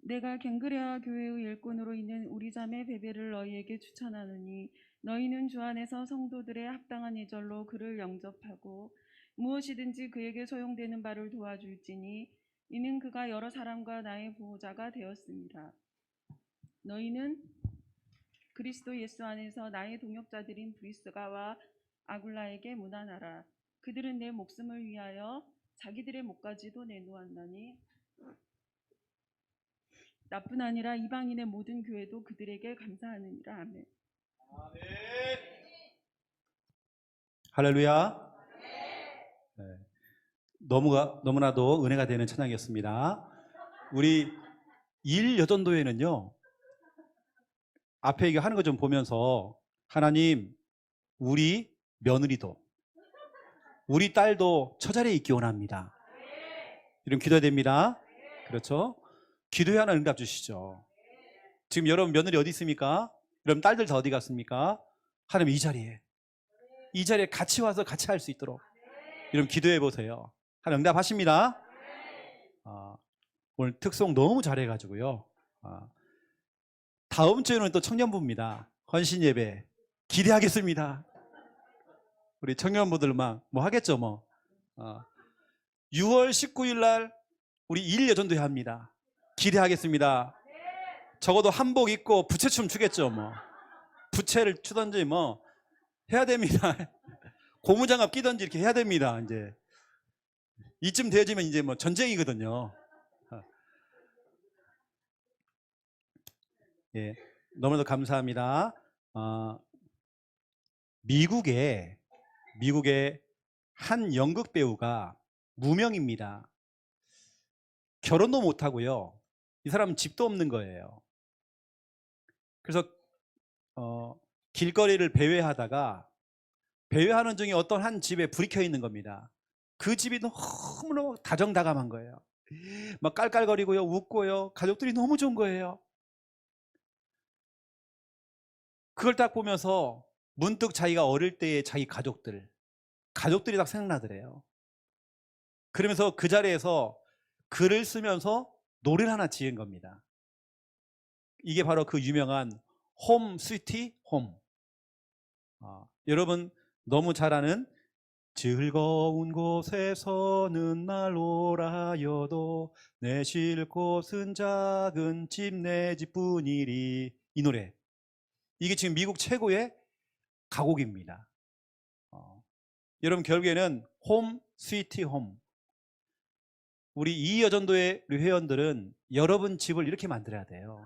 내가 갱그레아 교회의 일꾼으로 있는 우리 자매 베베를 너희에게 추천하노니 너희는 주 안에서 성도들의 합당한 예절로 그를 영접하고 무엇이든지 그에게 소용되는 바를 도와줄지니 이는 그가 여러 사람과 나의 보호자가 되었습니다. 너희는 그리스도 예수 안에서 나의 동역자들인 브리스가와 아굴라에게 문안하라. 그들은 내 목숨을 위하여 자기들의 목까지도 내놓았나니 나뿐 아니라 이방인의 모든 교회도 그들에게 감사하느니라. 아멘. 할렐루야. 네. 너무나도 은혜가 되는 찬양이었습니다. 우리 일여전도회는요, 앞에 이거 하는 거 좀 보면서 하나님, 우리 며느리도, 우리 딸도 처자리에 있기 원합니다. 이런 기도해야 됩니다. 그렇죠? 기도해 하나 응답 주시죠. 지금 여러분 며느리 어디 있습니까? 여러분 딸들 다 어디 갔습니까? 하나님 이 자리에 같이 와서 같이 할 수 있도록 여러분 기도해 보세요. 하나님 응답하십니다. 오늘 특송 너무 잘해가지고요. 다음 주에는 또 청년부입니다. 헌신 예배 기대하겠습니다. 우리 청년부들 막 뭐 하겠죠 뭐. 6월 19일 날 우리 일여전도회 합니다. 기대하겠습니다. 적어도 한복 입고 부채춤 추겠죠 뭐. 부채를 추던지 뭐 해야 됩니다. 고무장갑 끼던지 이렇게 해야 됩니다. 이제 이쯤 되어지면 이제 뭐 전쟁이거든요. 예, 너무나도 감사합니다. 미국의 한 연극 배우가 무명입니다. 결혼도 못하고요. 이 사람은 집도 없는 거예요. 그래서 길거리를 배회하다가 배회하는 중에 어떤 한 집에 불이 켜 있는 겁니다. 그 집이 너무너무 다정다감한 거예요. 막 깔깔거리고요, 웃고요. 가족들이 너무 좋은 거예요. 그걸 딱 보면서 문득 자기가 어릴 때의 자기 가족들이 딱 생각나더래요. 그러면서 그 자리에서 글을 쓰면서 노래를 하나 지은 겁니다. 이게 바로 그 유명한 홈 스위티 홈. 여러분 너무 잘 아는 즐거운 곳에서는 날 오라여도 내 쉴 곳은 작은 집 내 집뿐이리. 이 노래, 이게 지금 미국 최고의 가곡입니다. 여러분 결국에는 홈 스위티 홈. 우리 이여전도의 회원들은 여러분 집을 이렇게 만들어야 돼요.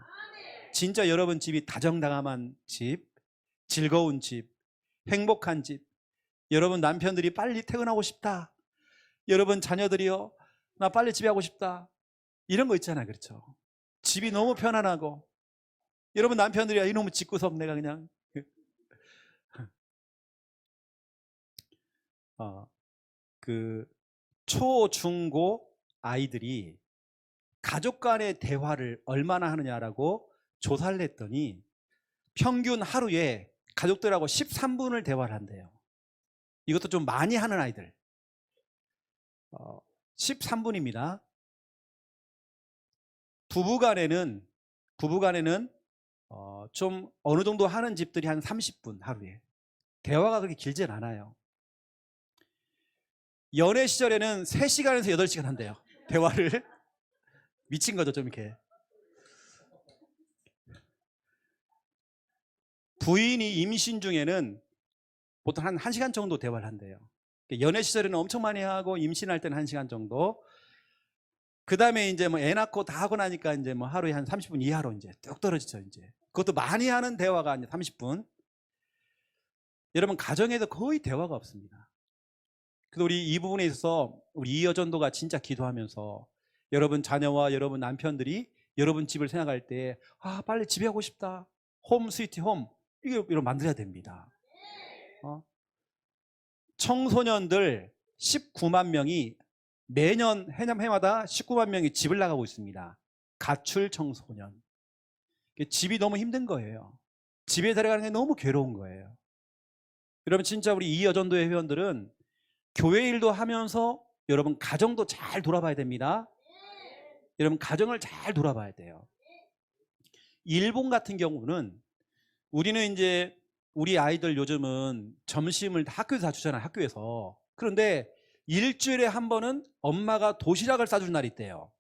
진짜 여러분 집이 다정다감한 집, 즐거운 집, 행복한 집. 여러분 남편들이 빨리 퇴근하고 싶다. 여러분 자녀들이요, 나 빨리 집에 가고 싶다. 이런 거 있잖아요. 그렇죠? 집이 너무 편안하고, 여러분 남편들이 이놈의 집구석 내가 그냥 그 초, 중, 고 아이들이 가족 간의 대화를 얼마나 하느냐라고 조사를 했더니 평균 하루에 가족들하고 13분을 대화를 한대요. 이것도 좀 많이 하는 아이들. 13분입니다. 부부간에는 좀 어느 정도 하는 집들이 한 30분 하루에. 대화가 그렇게 길진 않아요. 연애 시절에는 3시간에서 8시간 한대요. 대화를. 미친 거죠, 좀 이렇게. 부인이 임신 중에는 보통 한 1시간 정도 대화를 한대요. 연애 시절에는 엄청 많이 하고 임신할 때는 1시간 정도. 그 다음에 이제 뭐 애 낳고 다 하고 나니까 이제 뭐 하루에 한 30분 이하로 이제 뚝 떨어지죠, 이제. 그것도 많이 하는 대화가 이제 30분. 여러분, 가정에도 거의 대화가 없습니다. 그래서 우리 이 부분에 있어서 우리 이여전도가 진짜 기도하면서 여러분 자녀와 여러분 남편들이 여러분 집을 생각할 때 빨리 집에 가고 싶다. 홈 스위트 홈. 이거 만들어야 됩니다. 청소년들 19만 명이 매년 해마다 19만 명이 집을 나가고 있습니다. 가출 청소년. 집이 너무 힘든 거예요. 집에 들어가는 게 너무 괴로운 거예요. 여러분 진짜 우리 이여전도의 회원들은 교회 일도 하면서 여러분 가정도 잘 돌아봐야 됩니다. 여러분 가정을 잘 돌아봐야 돼요. 일본 같은 경우는 우리는 이제 우리 아이들 요즘은 점심을 학교에서 다 주잖아요. 학교에서. 그런데 일주일에 한 번은 엄마가 도시락을 싸주는 날이 있대요.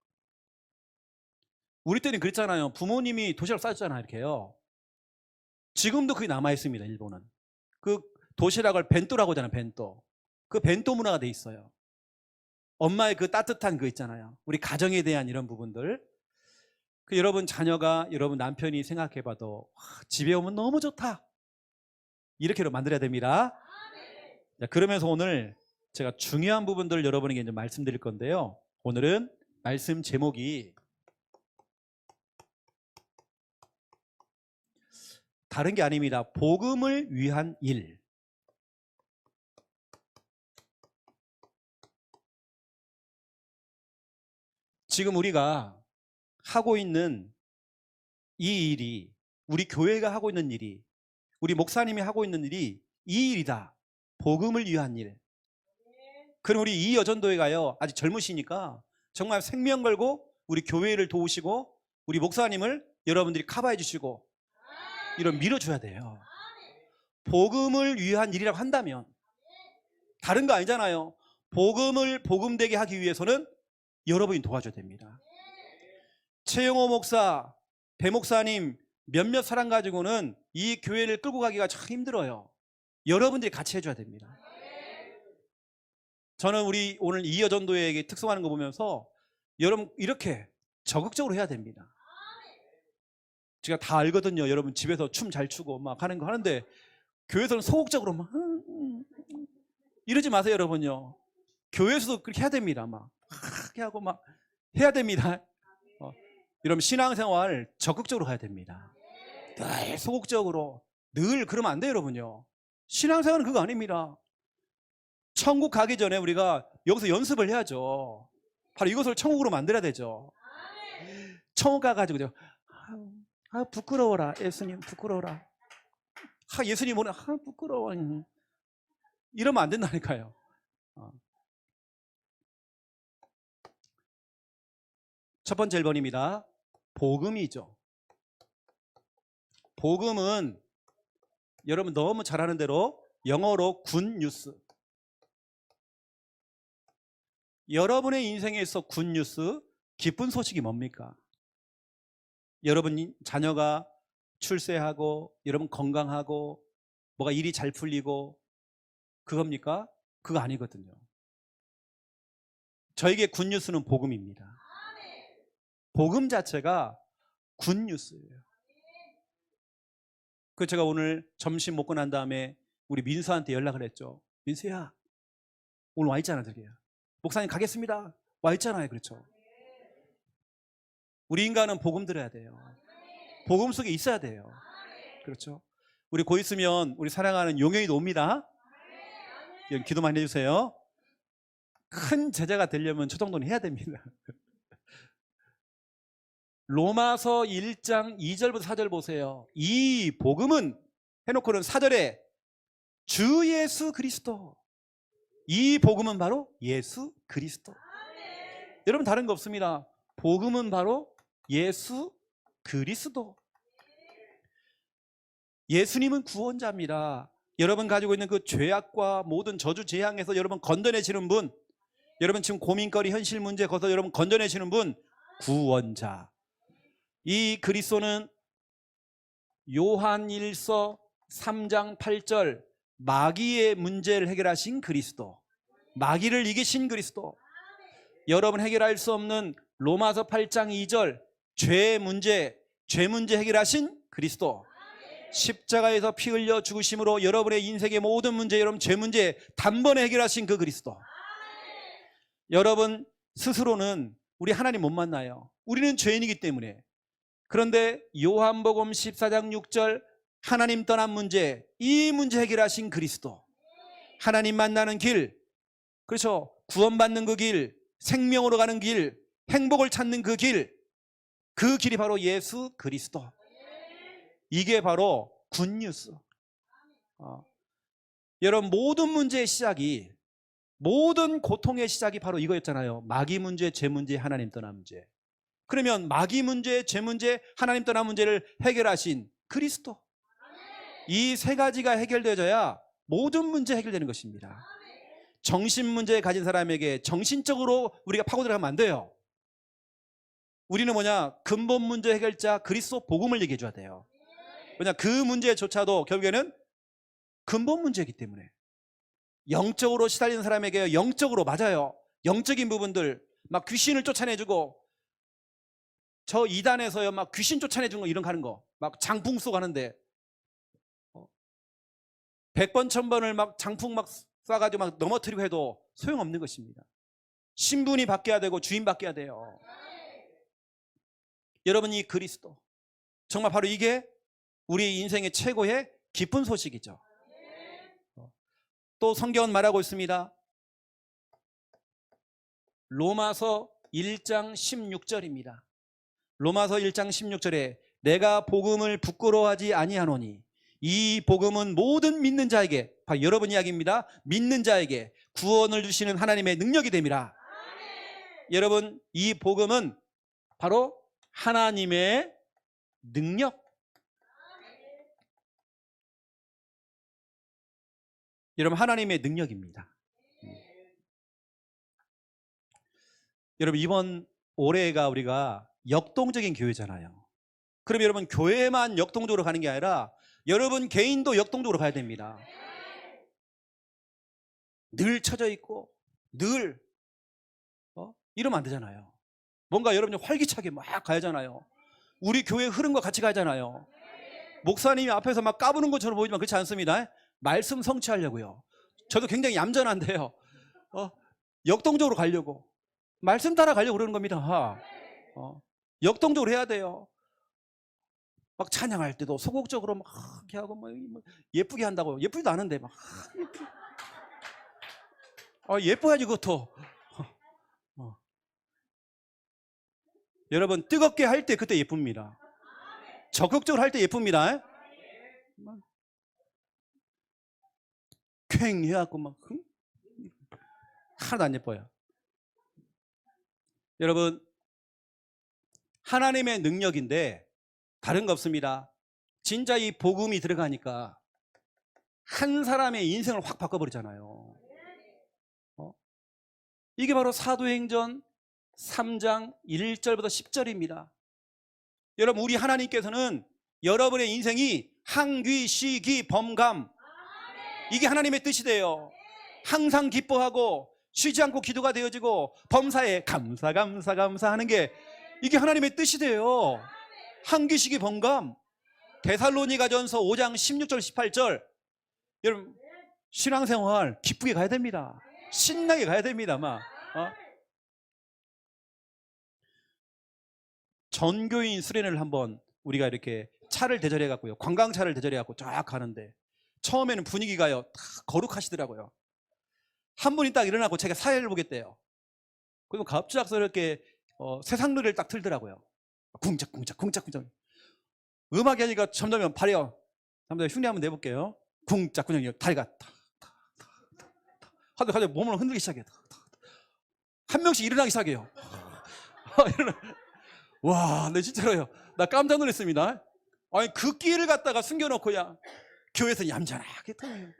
우리 때는 그랬잖아요. 부모님이 도시락 싸주잖아요. 이렇게요. 지금도 그게 남아있습니다. 일본은. 그 도시락을 벤또라고 하잖아요. 벤또. 그 벤또 문화가 돼 있어요. 엄마의 그 따뜻한 그 있잖아요. 우리 가정에 대한 이런 부분들. 그 여러분 자녀가 여러분 남편이 생각해봐도 집에 오면 너무 좋다. 이렇게 만들어야 됩니다. 자, 그러면서 오늘 제가 중요한 부분들을 여러분에게 좀 말씀드릴 건데요. 오늘은 말씀 제목이 다른 게 아닙니다. 복음을 위한 일. 지금 우리가 하고 있는 이 일이, 우리 교회가 하고 있는 일이, 우리 목사님이 하고 있는 일이 이 일이다. 복음을 위한 일. 그럼 우리 이 여전도회가요, 아직 젊으시니까 정말 생명 걸고 우리 교회를 도우시고 우리 목사님을 여러분들이 커버해 주시고 이런 밀어줘야 돼요. 복음을 위한 일이라고 한다면 다른 거 아니잖아요. 복음을 복음되게 하기 위해서는 여러분이 도와줘야 됩니다. 최영호 목사, 배 목사님 몇몇 사람 가지고는 이 교회를 끌고 가기가 참 힘들어요. 여러분들이 같이 해줘야 됩니다. 저는 우리 오늘 이 여전도회에게 특성하는 거 보면서 여러분 이렇게 적극적으로 해야 됩니다. 제가 다 알거든요. 여러분 집에서 춤 잘 추고 막 하는 거 하는데 교회에서는 소극적으로 막 이러지 마세요. 여러분요. 교회에서도 그렇게 해야 됩니다. 막 하게 하고 막 해야 됩니다. 여러분 신앙생활 적극적으로 가야 됩니다. 늘 소극적으로 늘 그러면 안 돼요. 여러분요. 신앙생활은 그거 아닙니다. 천국 가기 전에 우리가 여기서 연습을 해야죠. 바로 이것을 천국으로 만들어야 되죠. 천국 가가지고 부끄러워라. 예수님 부끄러워라. 예수님 오늘 부끄러워. 이러면 안 된다니까요. 첫 번째 1번입니다. 복음이죠. 복음은 여러분 너무 잘 아는 대로 영어로 굿뉴스. 여러분의 인생에서 굿뉴스, 기쁜 소식이 뭡니까? 여러분 자녀가 출세하고 여러분 건강하고 뭐가 일이 잘 풀리고 그겁니까? 그거 아니거든요. 저에게 굿뉴스는 복음입니다. 복음 자체가 굿뉴스예요. 그 제가 오늘 점심 먹고 난 다음에 우리 민수한테 연락을 했죠. 민수야, 오늘 와 있잖아. 저기야. 목사님 가겠습니다. 와 있잖아요. 그렇죠. 우리 인간은 복음 들어야 돼요. 복음 속에 있어야 돼요. 그렇죠. 우리 곧 있으면 우리 사랑하는 용영이도 옵니다. 기도 많이 해주세요. 큰 제자가 되려면 저 정도는 해야 됩니다. 로마서 1장 2절부터 4절 보세요. 이 복음은 해놓고는 4절에 주 예수 그리스도. 이 복음은 바로 예수 그리스도. 여러분 다른 거 없습니다. 복음은 바로 예수 그리스도. 예수님은 구원자입니다. 여러분 가지고 있는 그 죄악과 모든 저주 재앙에서 여러분 건져내시는 분, 여러분 지금 고민거리 현실 문제 거기서 여러분 건져내시는 분, 구원자. 이 그리스도는 요한일서 3장 8절 마귀의 문제를 해결하신 그리스도, 마귀를 이기신 그리스도. 여러분 해결할 수 없는 로마서 8장 2절 죄 문제 해결하신 그리스도. 십자가에서 피 흘려 죽으심으로 여러분의 인생의 모든 문제, 여러분 죄 문제 단번에 해결하신 그 그리스도. 여러분 스스로는 우리 하나님 못 만나요. 우리는 죄인이기 때문에. 그런데 요한복음 14장 6절 하나님 떠난 문제, 이 문제 해결하신 그리스도. 하나님 만나는 길, 그렇죠. 구원받는 그 길, 생명으로 가는 길, 행복을 찾는 그 길, 그 길이 바로 예수 그리스도. 이게 바로 굿뉴스. 여러분 모든 문제의 시작이, 모든 고통의 시작이 바로 이거였잖아요. 마귀 문제, 죄 문제, 하나님 떠난 문제. 그러면 마귀 문제, 죄 문제, 하나님 떠난 문제를 해결하신 그리스도. 이 세 가지가 해결되어져야 모든 문제 해결되는 것입니다. 정신 문제 가진 사람에게 정신적으로 우리가 파고 들어가면 안 돼요. 우리는 뭐냐? 근본 문제 해결자 그리스도 복음을 얘기해 줘야 돼요. 왜냐? 그 문제조차도 결국에는 근본 문제이기 때문에. 영적으로 시달리는 사람에게 영적으로 맞아요. 영적인 부분들 막 귀신을 쫓아내주고, 저 이단에서요 막 귀신 쫓아내주는 거, 이런 거 하는 거, 막 장풍 쏘고 하는데 100번 1000번을 막 장풍 막 쏴가지고 막 넘어뜨리고 해도 소용없는 것입니다. 신분이 바뀌어야 되고 주인 바뀌어야 돼요. 여러분, 이 그리스도 정말 바로 이게 우리 인생의 최고의 기쁜 소식이죠. 또 성경은 말하고 있습니다. 로마서 1장 16절입니다. 로마서 1장 16절에 내가 복음을 부끄러워하지 아니하노니 이 복음은 모든 믿는 자에게, 바로 여러분 이야기입니다. 믿는 자에게 구원을 주시는 하나님의 능력이 됨이라. 여러분, 이 복음은 바로 하나님의 능력. 여러분, 하나님의 능력입니다. 여러분, 이번 올해가 우리가 역동적인 교회잖아요. 그럼 여러분, 교회만 역동적으로 가는 게 아니라 여러분 개인도 역동적으로 가야 됩니다. 늘 처져 있고 늘 이러면 안 되잖아요. 뭔가 여러분이 활기차게 막 가야잖아요. 우리 교회 흐름과 같이 가잖아요. 목사님이 앞에서 막 까부는 것처럼 보이지만 그렇지 않습니다. 말씀 성취하려고요. 저도 굉장히 얌전한데요. 역동적으로 가려고, 말씀 따라 가려고 그러는 겁니다. 역동적으로 해야 돼요. 막 찬양할 때도 소극적으로 막 이렇게 하고 뭐 예쁘게 한다고. 예쁘지도 않은데 막 예뻐야지 그것도. 여러분, 뜨겁게 할 때 그때 예쁩니다. 적극적으로 할 때 예쁩니다. 퀭 해갖고 막 하나도 안 예뻐요. 여러분, 하나님의 능력인데 다른 거 없습니다. 진짜 이 복음이 들어가니까 한 사람의 인생을 확 바꿔버리잖아요. 이게 바로 사도행전 3장 1절부터 10절입니다. 여러분, 우리 하나님께서는 여러분의 인생이 항귀, 시기, 범감, 이게 하나님의 뜻이 돼요. 항상 기뻐하고 쉬지 않고 기도가 되어지고 범사에 감사 하는 게, 이게 하나님의 뜻이 돼요. 항귀, 시기, 범감. 데살로니가전서 5장 16절 18절. 여러분, 신앙생활 기쁘게 가야 됩니다. 신나게 가야 됩니다. 막 전교인 수련회를 한번 우리가 이렇게 차를 대절해 갖고요, 관광차를 대절해 갖고 쫙 가는데 처음에는 분위기가요 다 거룩하시더라고요. 한 분이 딱 일어나고 제가 사회를 보겠대요. 그리고 갑작스럽게 세상 노래를 딱 틀더라고요. 쿵짝쿵짝 음악이 하니까 점점 발이요. 한번 흉내 한번 내볼게요. 쿵짝쿵짝 다리가 하다 몸을 흔들기 시작해요. 한 명씩 일어나기 시작해요. 와, 네, 진짜로요. 나 깜짝 놀랐습니다. 아니, 그 끼를 갖다가 숨겨놓고야 교회에서 얌전하게 타요.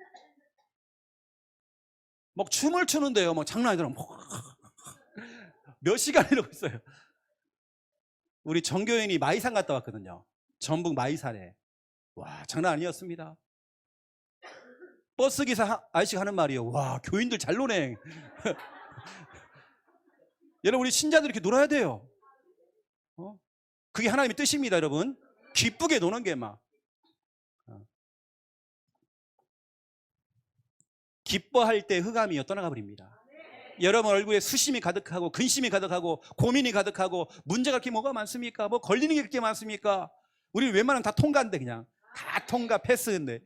막 춤을 추는데요. 막 장난 아니더라고. 몇 시간 이러고 있어요. 우리 정교인이 마이산 갔다 왔거든요. 전북 마이산에. 와, 장난 아니었습니다. 버스기사 아저씨가 하는 말이에요. 와, 교인들 잘 노네. 여러분, 우리 신자들 이렇게 놀아야 돼요. 그게 하나님의 뜻입니다, 여러분. 기쁘게 노는 게 막. 기뻐할 때 흑암이 떠나가 버립니다. 여러분 얼굴에 수심이 가득하고 근심이 가득하고 고민이 가득하고 문제가 그렇게 뭐가 많습니까? 뭐 걸리는 게 그렇게 많습니까? 우리 웬만하면 다 통과인데, 그냥 다 통과 패스인데.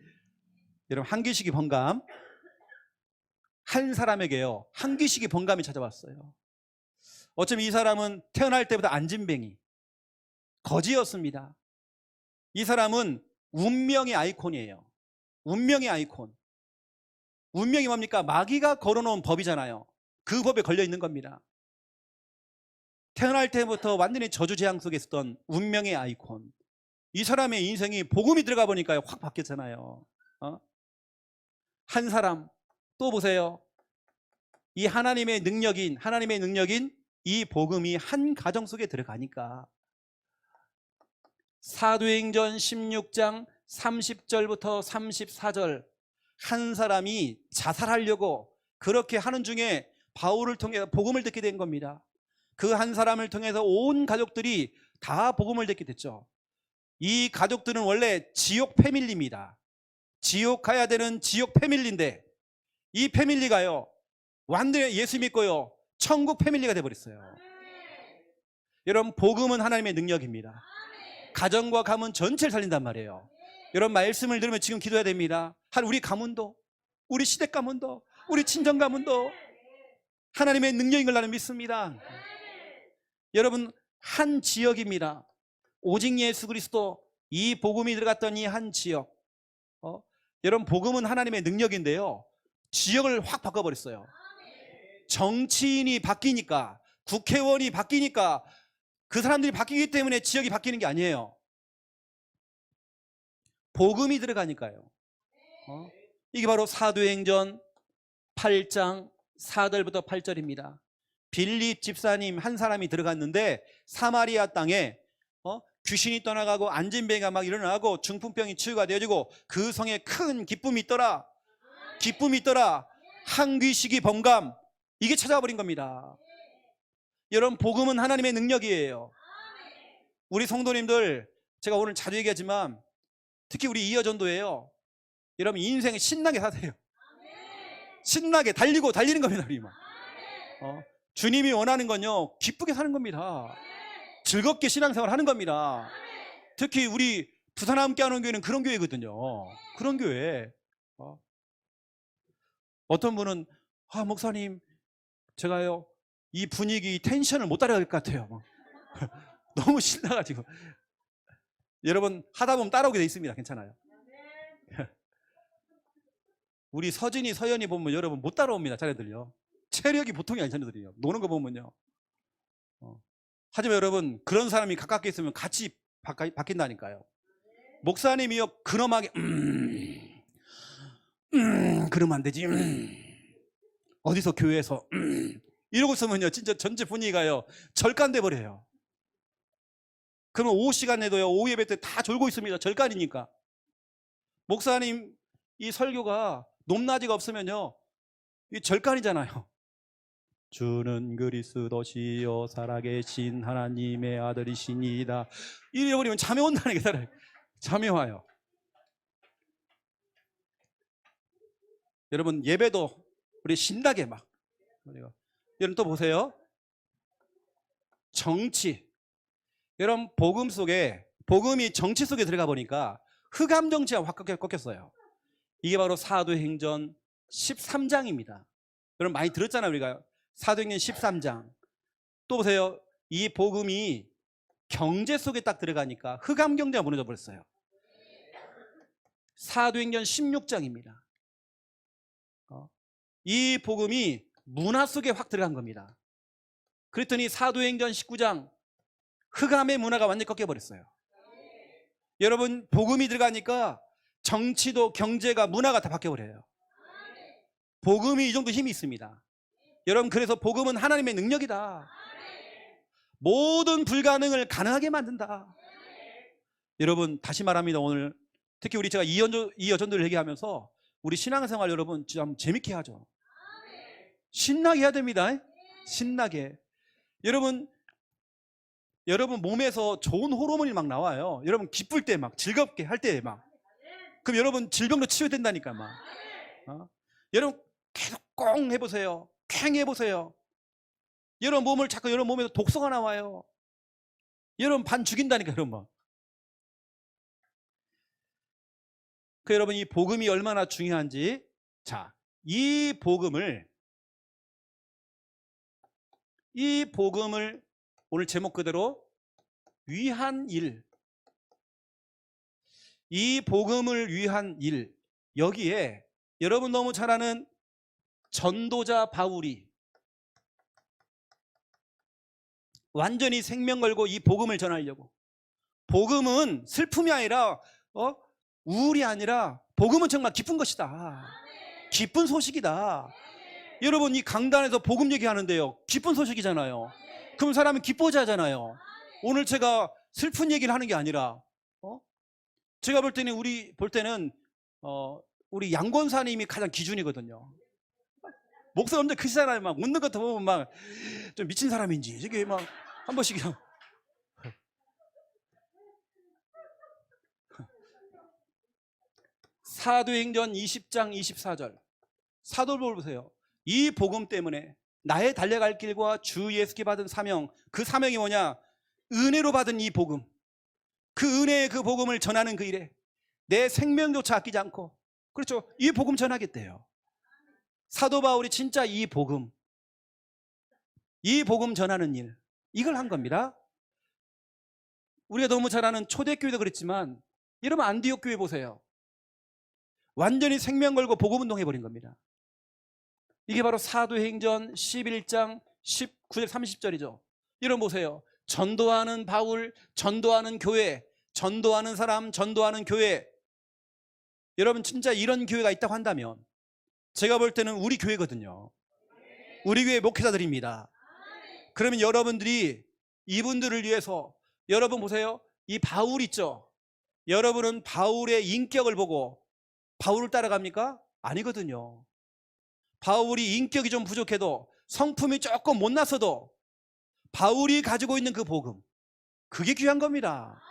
여러분, 한기식이 번감. 한 사람에게요 한기식이 번감이 찾아왔어요. 어쩌면 이 사람은 태어날 때부터 안진뱅이, 거지였습니다. 이 사람은 운명의 아이콘이에요. 운명의 아이콘. 운명이 뭡니까? 마귀가 걸어놓은 법이잖아요. 그 법에 걸려 있는 겁니다. 태어날 때부터 완전히 저주재앙 속에 있었던 운명의 아이콘. 이 사람의 인생이 복음이 들어가 보니까 확 바뀌었잖아요. 한 사람 또 보세요. 이 하나님의 능력인 이 복음이 한 가정 속에 들어가니까 사도행전 16장 30절부터 34절 한 사람이 자살하려고 그렇게 하는 중에 바울을 통해 복음을 듣게 된 겁니다. 그 한 사람을 통해서 온 가족들이 다 복음을 듣게 됐죠. 이 가족들은 원래 지옥 패밀리입니다. 지옥 가야 되는 지옥 패밀리인데 이 패밀리가요 완전히 예수 믿고요 천국 패밀리가 돼버렸어요. 여러분 복음은 하나님의 능력입니다. 가정과 가문 전체를 살린단 말이에요. 여러분 말씀을 들으면 지금 기도해야 됩니다. 우리 가문도, 우리 시댁 가문도, 우리 친정 가문도 하나님의 능력인 걸 나는 믿습니다. 여러분 한 지역입니다. 오직 예수 그리스도 이 복음이 들어갔던 이 한 지역. 여러분 복음은 하나님의 능력인데요 지역을 확 바꿔버렸어요. 정치인이 바뀌니까, 국회의원이 바뀌니까 그 사람들이 바뀌기 때문에 지역이 바뀌는 게 아니에요. 복음이 들어가니까요. 이게 바로 사도행전 8장 4절부터 8절입니다. 빌립 집사님 한 사람이 들어갔는데 사마리아 땅에 귀신이 떠나가고 안진뱅이가 막 일어나고 중풍병이 치유가 되어지고 그 성에 큰 기쁨이 있더라. 기쁨이 있더라. 항귀시기 범감 이게 찾아버린 겁니다. 여러분 복음은 하나님의 능력이에요. 우리 성도님들 제가 오늘 자주 얘기하지만 특히 우리 이어전도예요. 여러분 인생 신나게 사세요. 신나게 달리는 겁니다. 우리 주님이 원하는 건요 기쁘게 사는 겁니다. 즐겁게 신앙생활 하는 겁니다. 특히 우리 부산 함께하는 교회는 그런 교회거든요. 그런 교회. 어떤 분은 목사님 제가요 이 분위기 텐션을 못 따라갈 것 같아요. 너무 신나가지고. 여러분 하다 보면 따라오게 돼 있습니다. 괜찮아요. 우리 서진이 서연이 보면 여러분 못 따라옵니다. 자네들요. 체력이 보통이 아니 자네들이요. 노는 거 보면요. 하지만 여러분 그런 사람이 가깝게 있으면 같이 바뀐다니까요. 목사님이요 근엄하게 그러면 안 되지. 어디서 교회에서 이러고 있으면요 진짜 전체 분위기가요 절간돼 버려요. 그러면 오후 시간에도요 오후 예배 때 다 졸고 있습니다. 절간이니까. 목사님 이 설교가 높낮이가 없으면요 이 절간이잖아요. 주는 그리스도시요 살아계신 하나님의 아들이시니이다. 이래버리면 잠이 온다는 게 사람이 잠이 와요. 여러분 예배도 우리 신나게 막. 여러분 또 보세요. 정치. 여러분 복음 속에 복음이 정치 속에 들어가 보니까 흑암 정치가 확 꺾였어요. 이게 바로 사도행전 13장입니다. 여러분 많이 들었잖아요. 우리가 사도행전 13장. 또 보세요. 이 복음이 경제 속에 딱 들어가니까 흑암 경제가 무너져 버렸어요. 사도행전 16장입니다. 이 복음이 문화 속에 확 들어간 겁니다. 그랬더니 사도행전 19장 흑암의 문화가 완전히 꺾여버렸어요. 여러분 복음이 들어가니까 정치도 경제가 문화가 다 바뀌어버려요. 복음이 이 정도 힘이 있습니다. 여러분 그래서 복음은 하나님의 능력이다. 모든 불가능을 가능하게 만든다. 여러분 다시 말합니다. 오늘 특히 우리 제가 이어전도를 얘기하면서 우리 신앙생활 여러분 좀 재밌게 하죠. 신나게 해야 됩니다. 신나게. 여러분 몸에서 좋은 호르몬이 막 나와요. 여러분 기쁠 때 막 즐겁게 할 때 막. 그럼 여러분 질병도 치유된다니까 막. 여러분 계속 꽁 해보세요. 캥 해보세요. 여러분 몸을 자꾸 여러분 몸에서 독소가 나와요. 여러분 반 죽인다니까 여러분 막. 그 여러분 이 복음이 얼마나 중요한지. 자, 이 복음을 오늘 제목 그대로 위한 일. 이 복음을 위한 일. 여기에 여러분 너무 잘 아는 전도자 바울이 완전히 생명 걸고 이 복음을 전하려고. 복음은 슬픔이 아니라 우울이 아니라 복음은 정말 기쁜 것이다. 기쁜 소식이다. 여러분, 이 강단에서 복음 얘기하는데요, 기쁜 소식이잖아요. 그럼 사람은 기뻐져야 하잖아요. 오늘 제가 슬픈 얘기를 하는 게 아니라 제가 볼 때는 우리 양권사님이 가장 기준이거든요. 목소리 엄청 크시잖아요. 막 웃는 것도 보면 막 좀 미친 사람인지 저게 막 한 번씩 그냥 사도행전 20장 24절 사도를 보세요. 이 복음 때문에 나의 달려갈 길과 주 예수께 받은 사명, 그 사명이 뭐냐? 은혜로 받은 이 복음, 그 은혜의 그 복음을 전하는 그 일에 내 생명조차 아끼지 않고, 그렇죠, 이 복음 전하겠대요. 사도 바울이 진짜 이 복음 전하는 일, 이걸 한 겁니다. 우리가 너무 잘 아는 초대교회도 그랬지만 여러분 안디옥 교회 보세요. 완전히 생명 걸고 복음 운동해버린 겁니다. 이게 바로 사도행전 11장 19절 30절이죠. 여러분 보세요. 전도하는 바울, 전도하는 교회, 전도하는 사람, 전도하는 교회. 여러분 진짜 이런 교회가 있다고 한다면 제가 볼 때는 우리 교회거든요. 우리 교회 목회자들입니다. 그러면 여러분들이 이분들을 위해서, 여러분 보세요. 이 바울 있죠. 여러분은 바울의 인격을 보고 바울을 따라갑니까? 아니거든요. 바울이 인격이 좀 부족해도, 성품이 조금 못났어도 바울이 가지고 있는 그 복음, 그게 귀한 겁니다.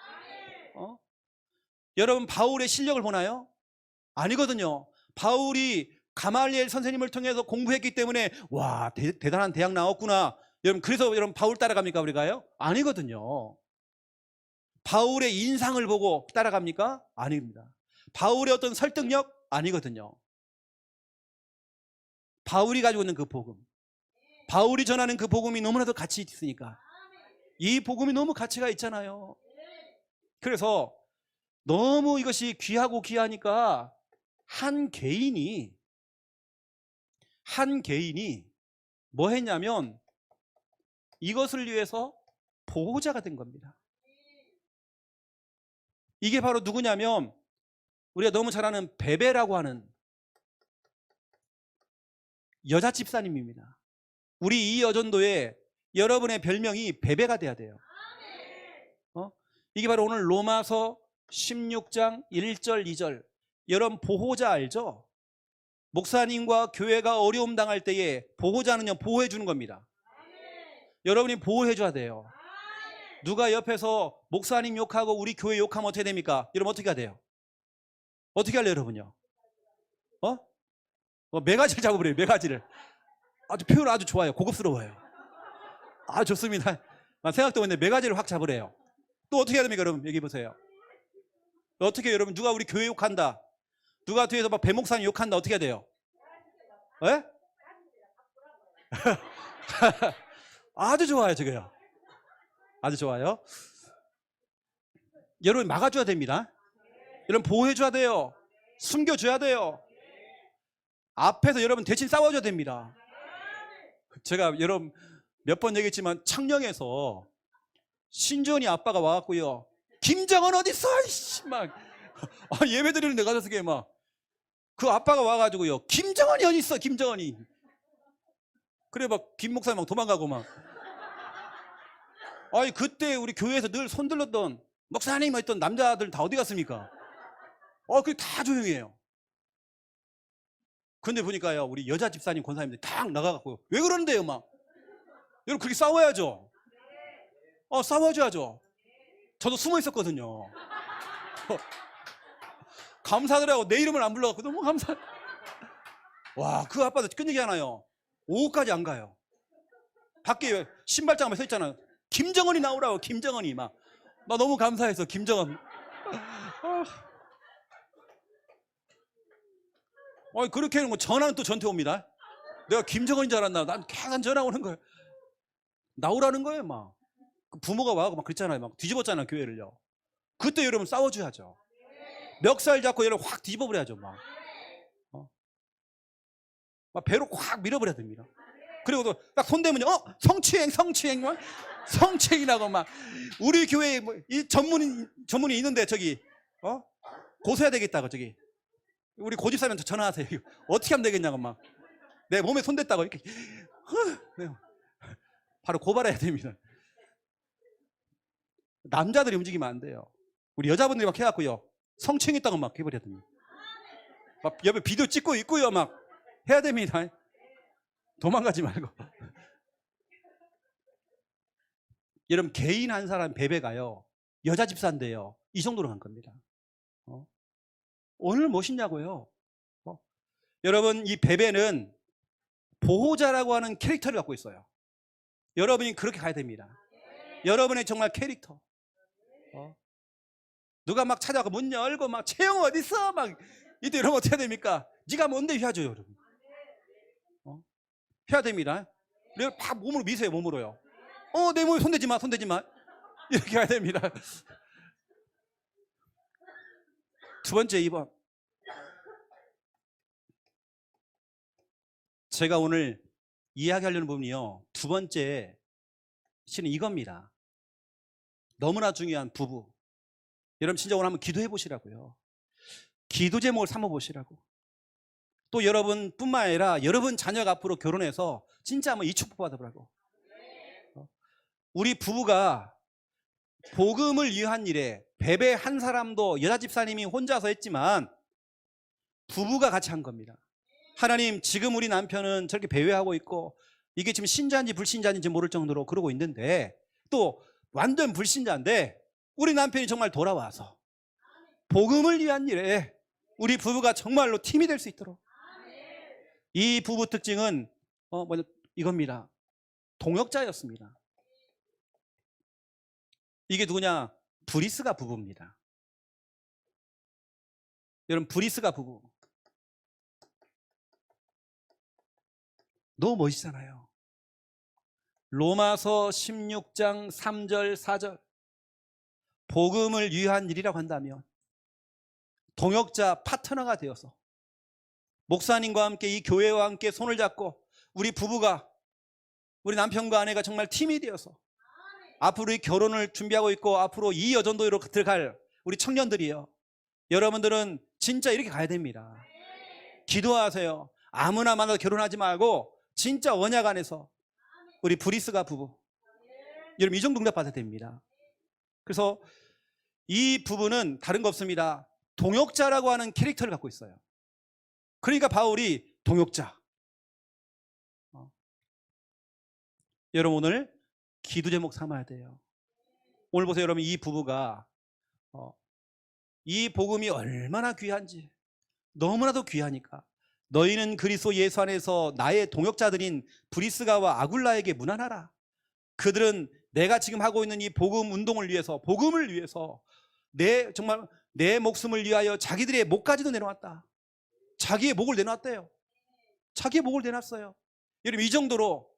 여러분 바울의 실력을 보나요? 아니거든요. 바울이 가말리엘 선생님을 통해서 공부했기 때문에 와, 대단한 대학 나왔구나. 여러분 그래서 여러분 바울 따라갑니까 우리가요? 아니거든요. 바울의 인상을 보고 따라갑니까? 아닙니다. 바울의 어떤 설득력? 아니거든요. 바울이 가지고 있는 그 복음, 바울이 전하는 그 복음이 너무나도 가치 있으니까. 이 복음이 너무 가치가 있잖아요. 그래서 너무 이것이 귀하고 귀하니까 한 개인이 뭐 했냐면 이것을 위해서 보호자가 된 겁니다. 이게 바로 누구냐면 우리가 너무 잘 아는 베베라고 하는 여자 집사님입니다. 우리 이 여전도에 여러분의 별명이 베베가 돼야 돼요. 이게 바로 오늘 로마서 16장 1절 2절. 여러분 보호자 알죠? 목사님과 교회가 어려움 당할 때에 보호자는요, 보호해 주는 겁니다. 여러분이 보호해 줘야 돼요. 누가 옆에서 목사님 욕하고 우리 교회 욕하면 어떻게 됩니까? 여러분 어떻게 해야 돼요? 어떻게 할래요 여러분요? 매가지를 잡아버려요. 매가지를. 아주 표현 아주 좋아요. 고급스러워요. 아 좋습니다. 난 생각도 못했는데 매가지를 확 잡으래요. 또 어떻게 해야 됩니까 여러분? 얘기해 보세요. 어떻게 여러분, 누가 우리 교회 욕한다, 누가 뒤에서 막 배 목사님 욕한다, 어떻게 해야 돼요? 예? 아주 좋아요 저게요. 아주 좋아요. 여러분 막아줘야 됩니다. 여러분 보호해줘야 돼요. 숨겨줘야 돼요. 앞에서 여러분 대신 싸워줘야 됩니다. 제가 여러분 몇 번 얘기했지만 창녕에서 신주원이 아빠가 와갖고요, 김정은 어딨어? 이씨 막 예배 드리는데 가서 그게 막 그 아빠가 와가지고요, 김정은이 어딨어? 김정은이. 그래 막 김 목사님 막 도망가고 막. 아니 그때 우리 교회에서 늘 손들렀던 목사님 했던 남자들 다 어디 갔습니까? 그게 다 조용히 해요. 근데 보니까요, 우리 여자 집사님 권사님들이 딱 나가갖고 왜 그러는데요 막. 여러분 그렇게 싸워야죠. 싸워줘야죠. 저도 숨어 있었거든요. 감사하더라고. 내 이름을 안 불러갖고 너무 감사. 와, 그 아빠도 끝얘기 하나요. 오후까지 안 가요. 밖에 신발장에 서 있잖아요. 김정은이 나오라고. 김정은이 막. 나 너무 감사해서 김정은. 그렇게 하는 거 전화는 또 전태 옵니다. 내가 김정은인 줄 알았나? 난 계속 전화 오는 거예요. 나오라는 거예요 막. 부모가 와서 막 그랬잖아요. 막 뒤집었잖아요 교회를요. 그때 여러분 싸워줘야죠. 멱살 잡고 여러분 확 뒤집어버려야죠 막. 막 배로 확 밀어버려야 됩니다. 그리고 또 딱 손대면요, 성추행 막 성추행이라고 막. 우리 교회에 뭐 이 전문이 있는데 저기 고소해야 되겠다고 저기. 우리 고집사님한테 전화하세요. 어떻게 하면 되겠냐고 막. 내 몸에 손댔다고 이렇게. 네. 바로 고발해야 됩니다. 남자들이 움직이면 안 돼요. 우리 여자분들이 막 해갖고요, 성추행했다고 막 해버려야 됩니다. 막 옆에 비디오 찍고 있고요, 막 해야 됩니다. 도망가지 말고. 여러분, 개인 한 사람 베베가요, 여자 집사인데요, 이 정도로 간 겁니다. 오늘 무엇이냐고요? 여러분, 이 베베는 보호자라고 하는 캐릭터를 갖고 있어요. 여러분이 그렇게 가야 됩니다. 여러분의 정말 캐릭터. 누가 막 찾아가고 문 열고 막 채영 어디 있어? 막 이때 이러면 어떻게 해야 됩니까? 네가 뭔데 해야죠, 여러분. 해야 됩니다. 내가 팍 몸으로 미세요, 몸으로요. 내 몸에 손대지 마. 이렇게 해야 됩니다. 두 번째, 2번. 제가 오늘 이야기하려는 부분이요, 두 번째 시는 이겁니다. 너무나 중요한 부부. 여러분, 진짜 오늘 한번 기도해 보시라고요. 기도 제목을 삼아 보시라고. 또 여러분뿐만 아니라 여러분 자녀가 앞으로 결혼해서 진짜 한번 이 축복 받아보라고. 우리 부부가 복음을 위한 일에 베베 한 사람도 여자 집사님이 혼자서 했지만 부부가 같이 한 겁니다. 하나님, 지금 우리 남편은 저렇게 배회하고 있고 이게 지금 신자인지 불신자인지 모를 정도로 그러고 있는데, 또 완전 불신자인데 우리 남편이 정말 돌아와서 복음을 위한 일에 우리 부부가 정말로 팀이 될 수 있도록. 이 부부 특징은 먼저 이겁니다. 동역자였습니다. 이게 누구냐? 브리스가 부부입니다. 여러분, 브리스가 부부 너무 멋있잖아요. 로마서 16장 3절 4절 복음을 위한 일이라고 한다면 동역자 파트너가 되어서 목사님과 함께 이 교회와 함께 손을 잡고 우리 부부가, 우리 남편과 아내가 정말 팀이 되어서 앞으로 이 결혼을 준비하고 있고 앞으로 이 여전도로 들어갈 우리 청년들이요, 여러분들은 진짜 이렇게 가야 됩니다. 기도하세요. 아무나 만나서 결혼하지 말고 진짜 언약 안에서 우리 브리스가 부부, 여러분 이 정도 응답 받아야 됩니다. 그래서 이 부부는 다른 거 없습니다. 동역자라고 하는 캐릭터를 갖고 있어요. 그러니까 바울이 동역자. 여러분, 오늘 기도 제목 삼아야 돼요. 오늘 보세요, 여러분. 이 부부가 이 복음이 얼마나 귀한지, 너무나도 귀하니까 너희는 그리스도 예수 안에서 나의 동역자들인 브리스가와 아굴라에게 문안하라. 그들은 내가 지금 하고 있는 이 복음 운동을 위해서, 복음을 위해서 정말 내 목숨을 위하여 자기들의 목까지도 내놓았다. 자기의 목을 내놨대요. 자기의 목을 내놨어요. 여러분, 이 정도로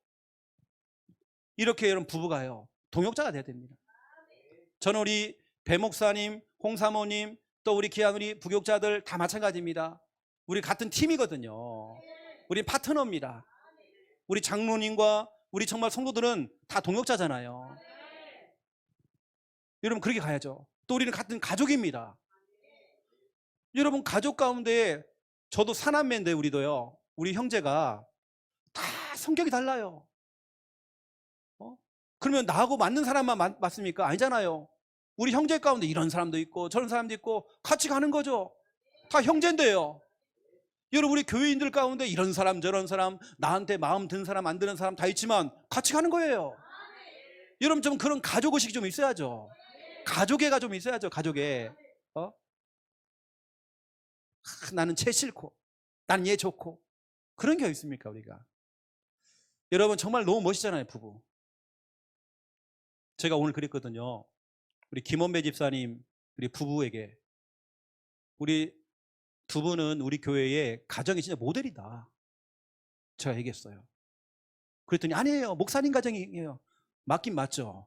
이렇게 여러분 부부가요, 동역자가 돼야 됩니다. 저는 우리 배 목사님, 홍 사모님, 또 우리 귀한 우리 부교육자들 다 마찬가지입니다. 우리 같은 팀이거든요. 우리 파트너입니다. 우리 장로님과 우리 정말 성도들은 다 동역자잖아요. 여러분, 그렇게 가야죠. 또 우리는 같은 가족입니다. 여러분, 가족 가운데 저도 사남매인데 우리도요, 우리 형제가 다 성격이 달라요. 그러면 나하고 맞는 사람만 맞습니까? 아니잖아요. 우리 형제 가운데 이런 사람도 있고 저런 사람도 있고 같이 가는 거죠. 다 형제인데요. 여러분, 우리 교회인들 가운데 이런 사람 저런 사람, 나한테 마음 든 사람 안 드는 사람 다 있지만 같이 가는 거예요. 여러분, 좀 그런 가족의식이 좀 있어야죠. 가족애가 좀 있어야죠. 가족애. 나는 쟤 싫고 난 얘 좋고 그런 게 있습니까, 우리가? 여러분, 정말 너무 멋있잖아요, 부부. 제가 오늘 그랬거든요. 우리 김원배 집사님, 우리 부부에게, 우리 두 분은 우리 교회의 가정이 진짜 모델이다, 제가 얘기했어요. 그랬더니 아니에요, 목사님 가정이에요. 맞긴 맞죠.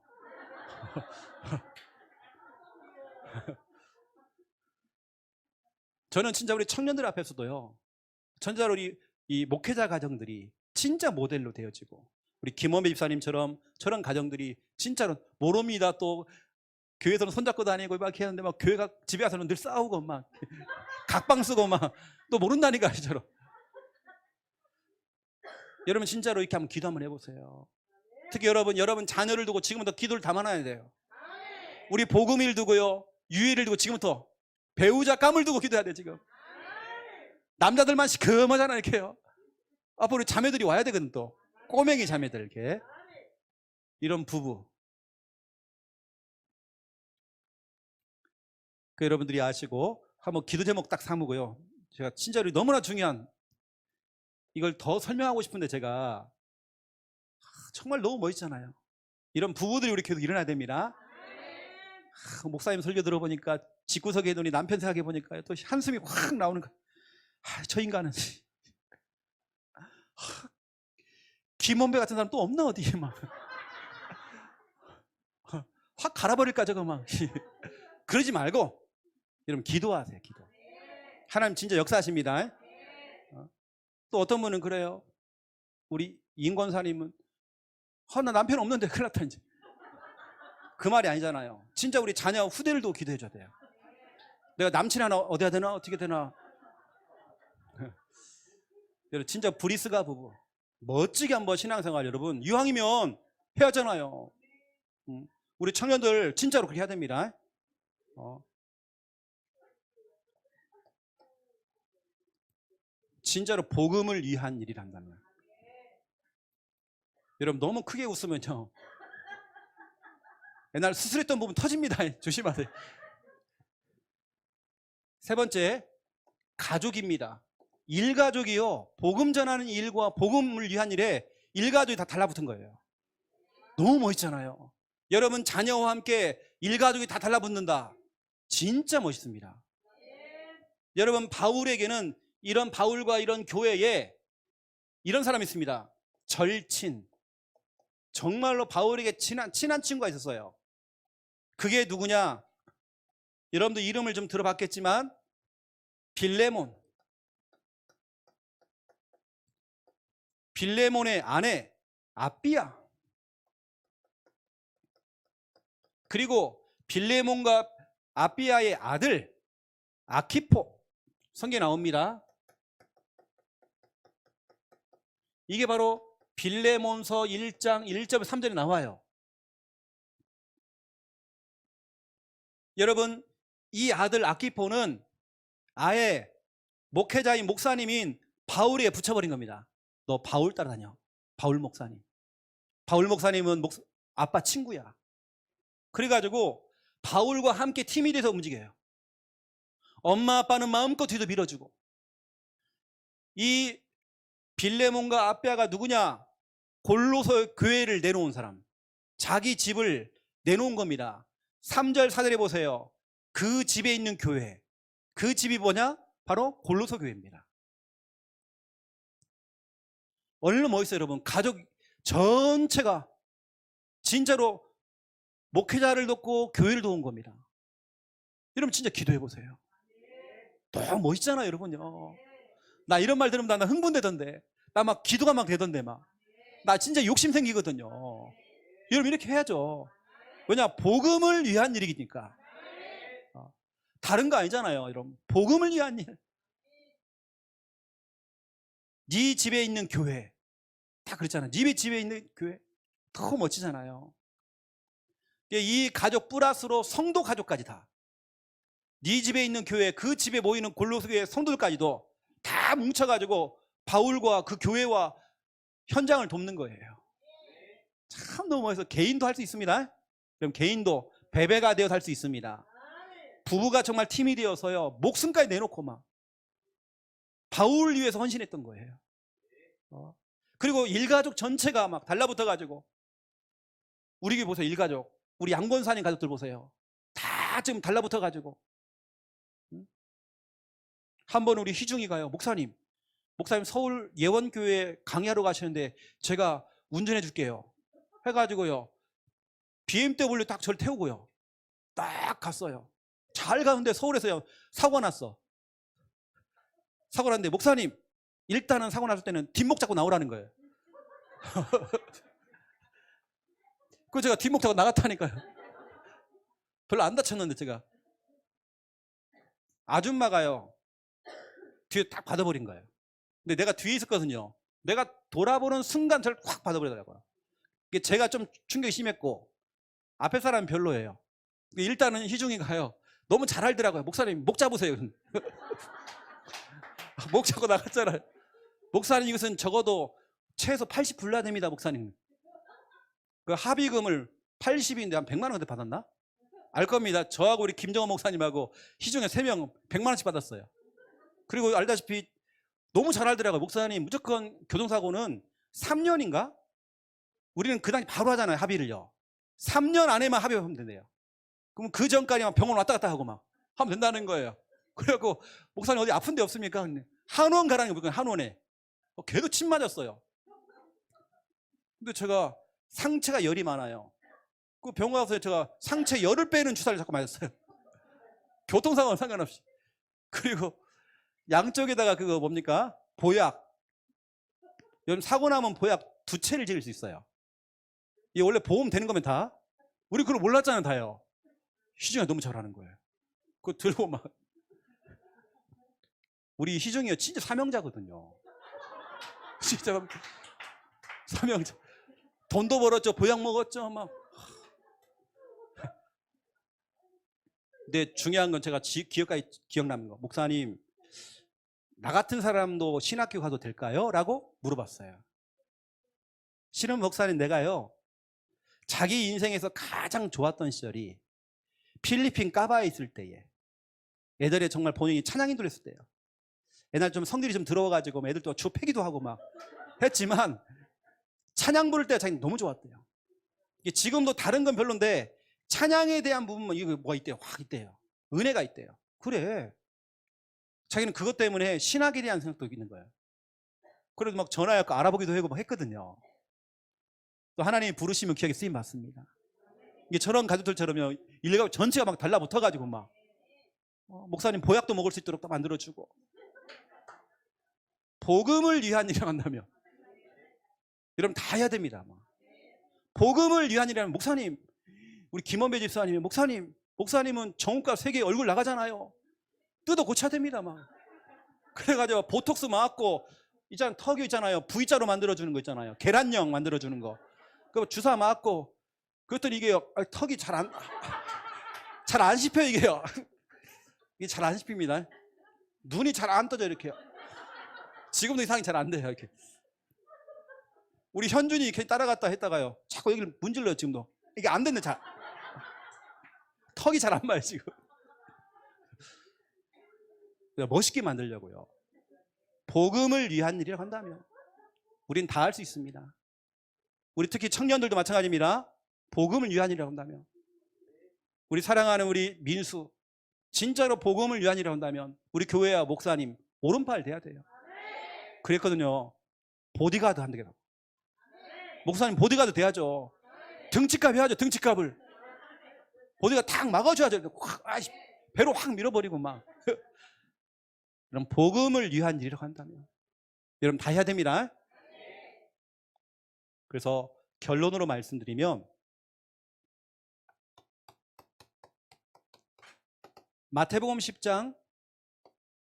저는 진짜 우리 청년들 앞에서도요, 진짜 우리 이 목회자 가정들이 진짜 모델로 되어지고, 우리 김원배 집사님처럼 저런 가정들이 진짜로 모릅니다. 또 교회에서는 손잡고 다니고 막 하는데 막 교회가 집에 가서는 늘 싸우고 막 각방 쓰고 막 또 모른다니까 저처럼. 여러분 진짜로 이렇게 한번 기도 한번 해보세요. 특히 여러분 자녀를 두고 지금부터 기도를 담아놔야 돼요. 우리 복음일 두고요, 유일을 두고 지금부터 배우자 감을 두고 기도해야 돼. 지금 남자들만 시커머잖아 이렇게요. 앞으로 우리 자매들이 와야 되거든. 또 꼬맹이 자매들 이렇게, 이런 부부. 그 여러분들이 아시고 한번 기도 제목 딱 삼으고요. 제가 진짜로 너무나 중요한, 이걸 더 설명하고 싶은데 제가 정말 너무 멋있잖아요. 이런 부부들이 우리 교회도 일어나야 됩니다. 목사님 설교 들어보니까 집구석에 있더니 남편 생각해 보니까 또 한숨이 확 나오는 거. 저 인간은 김원배 같은 사람 또 없나 어디에 막 확 갈아버릴까 저거 막. 그러지 말고 여러분 기도하세요. 기도. 하나님 진짜 역사하십니다. 또 어떤 분은 그래요. 우리 인권사님은 나 남편 없는데 큰일 났다 이제. 그 말이 아니잖아요. 진짜 우리 자녀 후대들도 기도해 줘야 돼요. 내가 남친 하나 어디야 되나 어떻게 되나. 여러분 진짜 브리스가 부부 멋지게 한번 신앙생활, 여러분 이왕이면 해야잖아요. 우리 청년들 진짜로 그렇게 해야 됩니다. 진짜로 복음을 위한 일이란다면. 여러분 너무 크게 웃으면요, 옛날 수술했던 부분 터집니다. 조심하세요. 세 번째, 가족입니다. 일가족이요, 복음 전하는 일과 복음을 위한 일에 일가족이 다 달라붙은 거예요. 너무 멋있잖아요. 여러분 자녀와 함께 일가족이 다 달라붙는다. 진짜 멋있습니다. 여러분 바울에게는, 이런 바울과 이런 교회에 이런 사람이 있습니다. 절친. 정말로 바울에게 친한 친구가 있었어요. 그게 누구냐? 여러분도 이름을 좀 들어봤겠지만 빌레몬. 빌레몬의 아내 아비야. 그리고 빌레몬과 아비야의 아들 아키포. 성경에 나옵니다. 이게 바로 빌레몬서 1장 1절 3절에 나와요. 여러분 이 아들 아키포는 아예 목회자인 목사님인 바울에게 붙여버린 겁니다. 너 바울 따라다녀. 바울 목사님. 바울 목사님은 아빠 친구야. 그래가지고 바울과 함께 팀이 돼서 움직여요. 엄마 아빠는 마음껏 뒤도 밀어주고. 이 빌레몬과 아비야가 누구냐? 골로새 교회를 내놓은 사람. 자기 집을 내놓은 겁니다. 3절 4절에 보세요. 그 집에 있는 교회. 그 집이 뭐냐? 바로 골로새 교회입니다. 얼마나 멋있어요 여러분. 가족 전체가 진짜로 목회자를 돕고 교회를 도운 겁니다. 여러분 진짜 기도해 보세요. 너무 멋있잖아요 여러분요. 나 이런 말 들으면 나 흥분되던데, 나 막 기도가 막 되던데, 막 나 진짜 욕심 생기거든요. 여러분 이렇게 해야죠. 왜냐? 복음을 위한 일이니까. 다른 거 아니잖아요 여러분. 복음을 위한 일. 네 집에 있는 교회 다 그랬잖아요. 네 집에 있는 교회 너무 멋지잖아요. 이 가족 플러스로 성도 가족까지 다, 네 집에 있는 교회, 그 집에 모이는 골로새 교회 성도들까지도 다 뭉쳐가지고 바울과 그 교회와 현장을 돕는 거예요. 참 너무 멋있어. 개인도 할 수 있습니다. 그럼 개인도 베베가 되어 살 수 있습니다. 부부가 정말 팀이 되어서요, 목숨까지 내놓고 막 바울을 위해서 헌신했던 거예요. 그리고 일가족 전체가 막 달라붙어가지고, 우리 교회 보세요. 일가족, 우리 양권사님 가족들 보세요. 다 지금 달라붙어가지고. 한 번 우리 희중이가요, 목사님 서울 예원교회 강의하러 가시는데 제가 운전해 줄게요 해가지고요, BMW 딱 저를 태우고요 딱 갔어요. 잘 가는데 서울에서요 사고가 났어. 사고 났는데 목사님 일단은 사고 났을 때는 뒷목 잡고 나오라는 거예요. 그 제가 뒷목 타고 나갔다니까요. 별로 안 다쳤는데 제가. 아줌마가요 뒤에 딱 받아버린 거예요. 근데 내가 뒤에 있었거든요. 내가 돌아보는 순간 저를 확 받아버리더라고요. 이게 제가 좀 충격이 심했고 앞에 사람은 별로예요. 일단은 희중이가요 너무 잘 알더라고요. 목사님 목 잡으세요. 목 잡고 나갔잖아요. 목사님 이것은 적어도 최소 80 불러야 됩니다. 목사님 그 합의금을 80인데 한 100만 원 정도 받았나? 알 겁니다. 저하고 우리 김정원 목사님하고 희중에 3명 100만 원씩 받았어요. 그리고 알다시피 너무 잘 알더라고요. 목사님 무조건 교통사고는 3년인가? 우리는 그 당시 바로 하잖아요. 합의를요. 3년 안에만 합의하면 된대요. 그럼 그 전까지만 병원 왔다 갔다 하고 막 하면 된다는 거예요. 그래갖고 목사님 어디 아픈 데 없습니까? 한원 가라는 게 한원에. 걔도 침 맞았어요. 근데 제가 상체가 열이 많아요. 그 병원 가서 제가 상체 열을 빼는 주사를 자꾸 맞았어요. 교통상황은 상관없이. 그리고 양쪽에다가 그거 뭡니까? 보약. 요즘 사고 나면 보약 2채를 지을 수 있어요. 이게 원래 보험 되는 거면 다. 우리 그걸 몰랐잖아요, 다요. 희중이가 너무 잘하는 거예요. 그거 들고 막. 우리 희중이가 진짜 사명자거든요. 진짜 사명자. 돈도 벌었죠, 보약 먹었죠, 막. 근데 중요한 건 제가 기억까지 기억나는 거. 목사님, 나 같은 사람도 신학교 가도 될까요? 라고 물어봤어요. 실은 목사님 내가요 자기 인생에서 가장 좋았던 시절이 필리핀 까바에 있을 때에 애들이 정말 본인이 찬양인도를 했을 때예요. 옛날 좀 성질이 좀 들어와가지고 애들 또 주패기도 하고 막 했지만 찬양 부를 때가 자기는 너무 좋았대요. 지금도 다른 건 별론데 찬양에 대한 부분만 이거 뭐가 있대요. 확 있대요. 은혜가 있대요. 그래. 자기는 그것 때문에 신학에 대한 생각도 있는 거예요. 그래도 막 전화해서 알아보기도 하고 막 했거든요. 또 하나님이 부르시면 귀하게 쓰임 받습니다. 이게 저런 가족들처럼요 일가 전체가 막 달라붙어가지고 막 목사님 보약도 먹을 수 있도록 또 만들어주고 복음을 위한 일을 한다면 여러분 다 해야 됩니다. 복음을 위한 일이라면 목사님 우리 김원배 집사님이 목사님은 정우과 세계 얼굴 나가잖아요. 뜯어 고쳐야 됩니다. 막 그래가지고 보톡스 맞고 있잖아요. 턱이 있잖아요. V자로 만들어주는 거 있잖아요. 계란형 만들어주는 거. 그 주사 맞고 그랬더니 이게 턱이 잘 안 씹혀요. 이게요. 이게 잘 안 씹힙니다. 눈이 잘 안 떠져 이렇게. 지금도 이상이 잘 안 돼요. 이렇게. 우리 현준이 이렇게 따라갔다 했다가요. 자꾸 여기를 문질러요. 지금도 이게 안 됐네. 잘 턱이 잘 안 맞아요 지금. 멋있게 만들려고요. 복음을 위한 일이라고 한다면 우린 다 할 수 있습니다. 우리 특히 청년들도 마찬가지입니다. 복음을 위한 일이라고 한다면 우리 사랑하는 우리 민수 진짜로 복음을 위한 일이라고 한다면 우리 교회와 목사님 오른팔 돼야 돼요. 그랬거든요. 보디가드 한다고. 목사님 보디가드 돼야죠. 등치값 해야죠. 등치값을. 보디가 탁 막아줘야죠. 배로 확 밀어버리고 막. 그럼 복음을 위한 일이라고 한다면 여러분 다 해야 됩니다. 그래서 결론으로 말씀드리면 마태복음 10장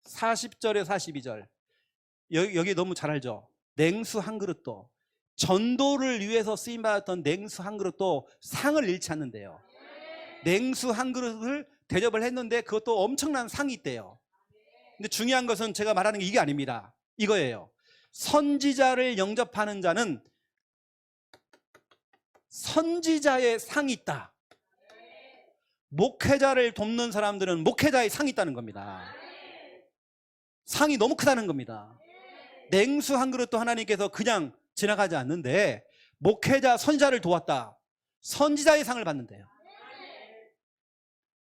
40절에 42절 여기 너무 잘 알죠. 냉수 한 그릇도 전도를 위해서 쓰임받았던 냉수 한 그릇도 상을 잃지 않는데요. 냉수 한 그릇을 대접을 했는데 그것도 엄청난 상이 있대요. 근데 중요한 것은 제가 말하는 게 이게 아닙니다. 이거예요. 선지자를 영접하는 자는 선지자의 상이 있다. 목회자를 돕는 사람들은 목회자의 상이 있다는 겁니다. 상이 너무 크다는 겁니다. 냉수 한 그릇도 하나님께서 그냥 지나가지 않는데 목회자, 선지자를 도왔다. 선지자의 상을 받는데요.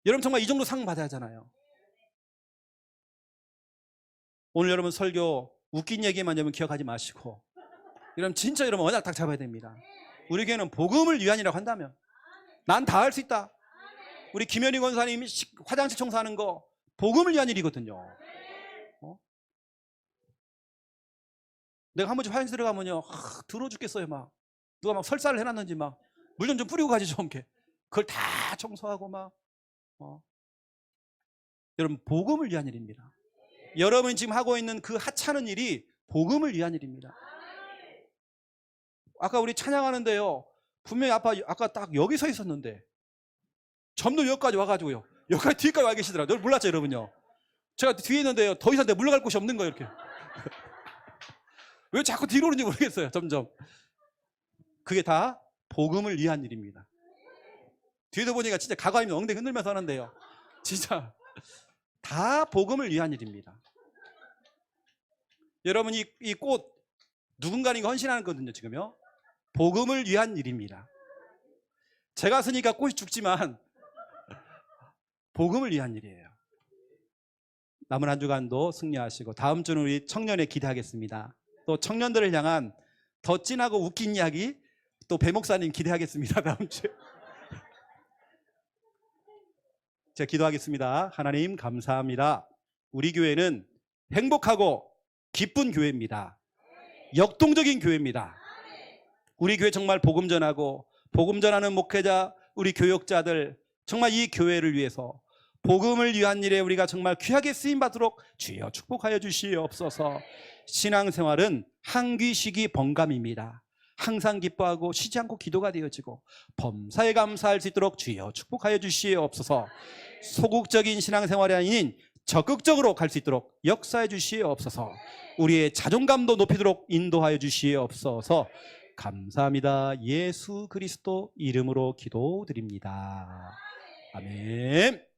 여러분 정말 이 정도 상 받아야 하잖아요. 오늘 여러분 설교 웃긴 얘기만 여러분 기억하지 마시고 여러분 진짜 여러분 언약 딱 잡아야 됩니다. 우리 교회는 복음을 위한이라고 한다면 난 다 할 수 있다. 우리 김현희 권사님이 화장실 청소하는 거 복음을 위한 일이거든요. 내가 한 번씩 화장실 들어가면요, 더러워 죽겠어요. 막 누가 막 설사를 해놨는지 막 물 좀 뿌리고 가지 좀. 그걸 다 청소하고 막. 여러분, 복음을 위한 일입니다. 여러분이 지금 하고 있는 그 하찮은 일이 복음을 위한 일입니다. 아까 우리 찬양하는데요, 분명히 아까 딱 여기 서 있었는데 점점 여기까지 와가지고요, 여기까지 뒤까지 와 계시더라고요. 몰랐죠 여러분요? 제가 뒤에 있는데요, 더 이상 물러갈 곳이 없는 거예요. 이렇게. 왜 자꾸 뒤로 오는지 모르겠어요. 점점. 그게 다 복음을 위한 일입니다. 뒤에도 보니까 진짜 가관이면 엉덩이 흔들면서 하는데요, 진짜 다 복음을 위한 일입니다. 여러분, 이 꽃 누군가니까 헌신하는 거거든요. 지금요, 복음을 위한 일입니다. 제가 쓰니까 꽃이 죽지만 복음을 위한 일이에요. 남은 한 주간도 승리하시고 다음 주는 우리 청년에 기대하겠습니다. 또 청년들을 향한 더 진하고 웃긴 이야기 또 배 목사님 기대하겠습니다. 다음 주에. 제가 기도하겠습니다. 하나님 감사합니다. 우리 교회는 행복하고 기쁜 교회입니다. 역동적인 교회입니다. 우리 교회 정말 복음 전하고 복음 전하는 목회자, 우리 교역자들 정말 이 교회를 위해서 복음을 위한 일에 우리가 정말 귀하게 쓰임받도록 주여 축복하여 주시옵소서. 신앙생활은 한귀식이 번감입니다. 항상 기뻐하고 쉬지 않고 기도가 되어지고 범사에 감사할 수 있도록 주여 축복하여 주시옵소서. 소극적인 신앙생활이 아닌 적극적으로 갈 수 있도록 역사해 주시옵소서. 우리의 자존감도 높이도록 인도하여 주시옵소서. 감사합니다. 예수 그리스도 이름으로 기도드립니다. 아멘.